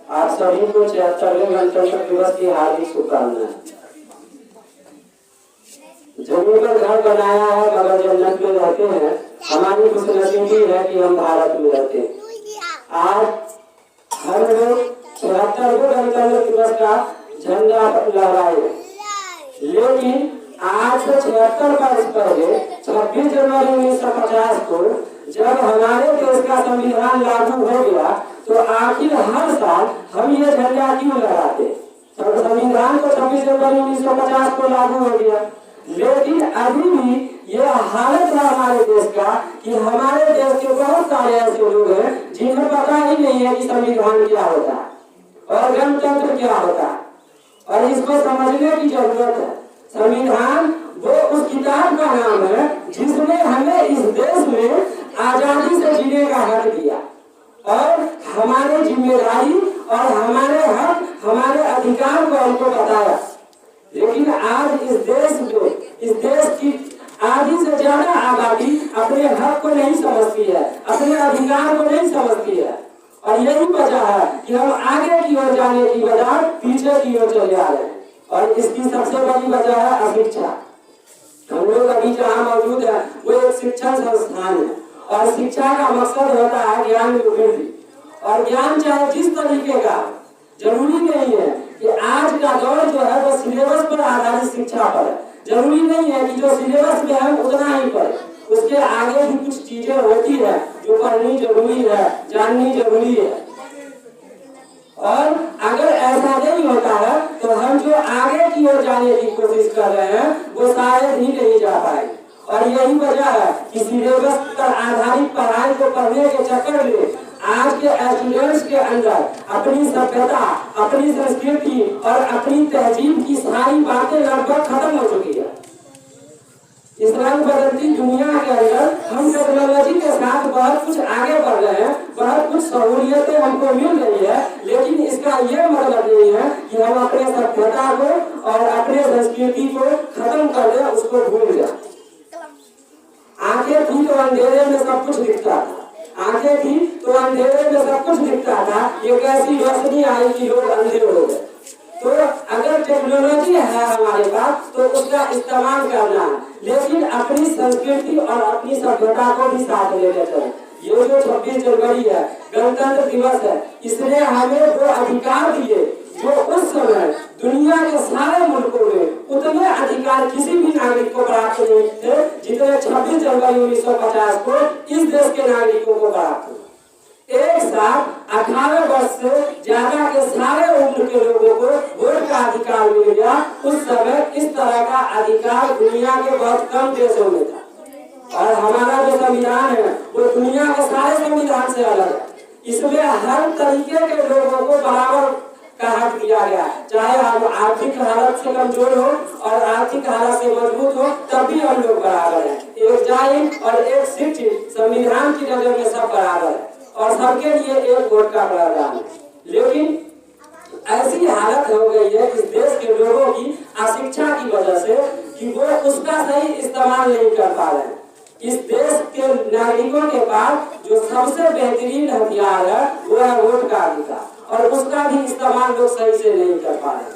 आप सभी को 76वें गणतंत्र दिवस की हार्दिक शुभकामनाएं। जमीन पर घर बनाया है मगर जन्नत में रहते हैं। हमारी खुशनसीबी है कि हम भारत में रहते हैं। आज हम लोग 76वें गणतंत्र दिवस का झंडा लहराए, लेकिन आज से 76 वर्ष पहले 26 जनवरी 1950 को जब हमारे देश का संविधान लागू हो गया तो आखिर हर साल हम ये झंडा क्यों लगाते? संविधान तो 26 जनवरी 1950 को लागू हो गया, लेकिन अभी भी ये हालत है हमारे देश का कि हमारे देश के बहुत सारे ऐसे लोग हैं जिन्हें पता ही नहीं है कि संविधान क्या होता है और गणतंत्र क्या होता है, और इसको समझने की जरूरत है। संविधान वो उस किताब का नाम है जिसने हमें इस देश में आजादी से जीने का हक दिया और हमारे जिम्मेदारी और हमारे हक, हमारे अधिकार को हमको बताया। लेकिन आज इस देश की आधी से ज्यादा आबादी अपने हक को नहीं समझती है, अपने अधिकार को नहीं समझती है, और यही वजह है कि हम आगे की ओर जाने की बजाय पीछे की ओर चले आ रहे हैं। और इसकी सबसे बड़ी वजह है अशिक्षा। हम लोग अभी जहाँ मौजूद है वो एक शिक्षण संस्थान है, और शिक्षा का मकसद होता है ज्ञान में वृद्धि। और ज्ञान चाहे जिस तरीके का, जरूरी नहीं है कि आज का दौर जो है वो सिलेबस पर आधारित शिक्षा पर है। जरूरी नहीं है कि जो सिलेबस में है उतना ही पढ़े, उसके आगे भी कुछ चीजें होती है जो पढ़नी जरूरी है, जाननी जरूरी है। और अगर ऐसा नहीं होता है तो हम जो आगे की ओर जाने की कोशिश कर रहे हैं वो शायद ही नहीं जा पाएंगे। और यही वजह है कि सिलेबस पर आधारित पढ़ाई को पढ़ने के चक्कर में आज के स्टूडेंट्स के अंदर अपनी सभ्यता, अपनी संस्कृति और अपनी तहजीब की सारी बातें लगभग खत्म हो चुकी है। इस रंग बदलती दुनिया के अंदर हम टेक्नोलॉजी के साथ बहुत कुछ आगे बढ़ रहे हैं, बहुत कुछ सहूलियतें हमको मिल रही है, लेकिन इसका ये मतलब नहीं है कि हम अपने सभ्यता को और अपने संस्कृति को खत्म कर दें, उसको भूल जाए। आंखें थी तो अंधेरे में सब कुछ दिखता था, आंखें थी तो अंधेरे में सब कुछ दिखता था। ये कैसी रोशनी आई कि लोग अंधे हो गए। तो अगर टेक्नोलॉजी है हमारे पास तो उसका इस्तेमाल करना है, लेकिन अपनी संस्कृति और अपनी सभ्यता को भी साथ लेकर चलें। ये जो 26 जनवरी है, गणतंत्र दिवस है, इसने हमें वो अधिकार दिए जो उस समय दुनिया के सारे मुल्कों में उतने अधिकार किसी भी नागरिक को प्राप्त नहीं थे जितने 26 जनवरी 1950 को इस देश के नागरिकों को प्राप्त हुए। एक साथ 18 वर्ष से ज्यादा के सारे उम्र के लोगों को वोट का अधिकार मिल गया। उस समय इस तरह का अधिकार दुनिया के बहुत कम देशों में था, और हमारा जो संविधान है वो दुनिया के सारे संविधान से अलग है। इसमें हर तरीके के लोगों को बराबर का हक दिया गया, चाहे हम आर्थिक हालत से कमजोर हो और आर्थिक हालत से मजबूत हो, तब भी हम लोग बराबर हैं। एक जाहिल और एक शिक्षित, संविधान की नजर में सब बराबर है और सबके लिए एक वोट का प्रावधान है। लेकिन ऐसी हालत हो गई है इस देश के लोगों की अशिक्षा की वजह से कि वो उसका सही इस्तेमाल नहीं कर पा रहे हैं। इस देश के नागरिकों के पास जो सबसे बेहतरीन हथियार है वो है वोट का अधिकार, और उसका भी इस्तेमाल लोग सही से नहीं कर पा रहे।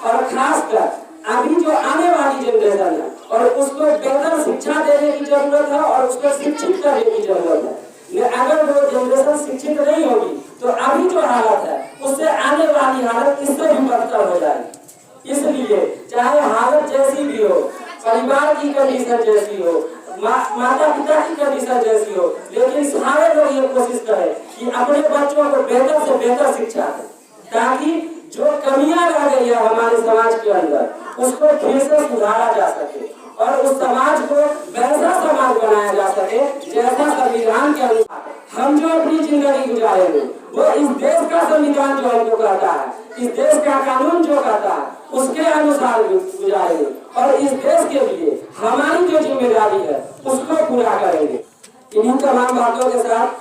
और खासकर अभी जो आने वाली जनरेशन है और उसको बेहतर शिक्षा देने की जरूरत है और उसको शिक्षित करने की जरूरत है। अगर वो जनरेशन शिक्षित नहीं होगी तो अभी जो हालत है उससे आने वाली हालत इससे भी बदतर हो जाएगी। इसलिए चाहे हालत जैसी भी हो, परिवार की कंडीशन जैसी हो, माता पिता की कंडीशन जैसी हो, लेकिन सारे लोग ये कोशिश करें कि अपने बच्चों को बेहतर से बेहतर शिक्षा दें, ताकि जो कमियां रह गई है हमारे समाज के अंदर उसको फिर से सुधारा जा सके और उस समाज को वैसा समाज बनाया जा सके जैसा संविधान के अनुसार हम जो अपनी जिंदगी गुजारेंगे वो इस देश का संविधान जो हमको कहता है, इस देश का कानून जो कहता है उसके अनुसार गुजारेंगे और इस देश के लिए हमारी जो जिम्मेदारी है उसको पूरा करेंगे। इन्हीं तमाम बातों के साथ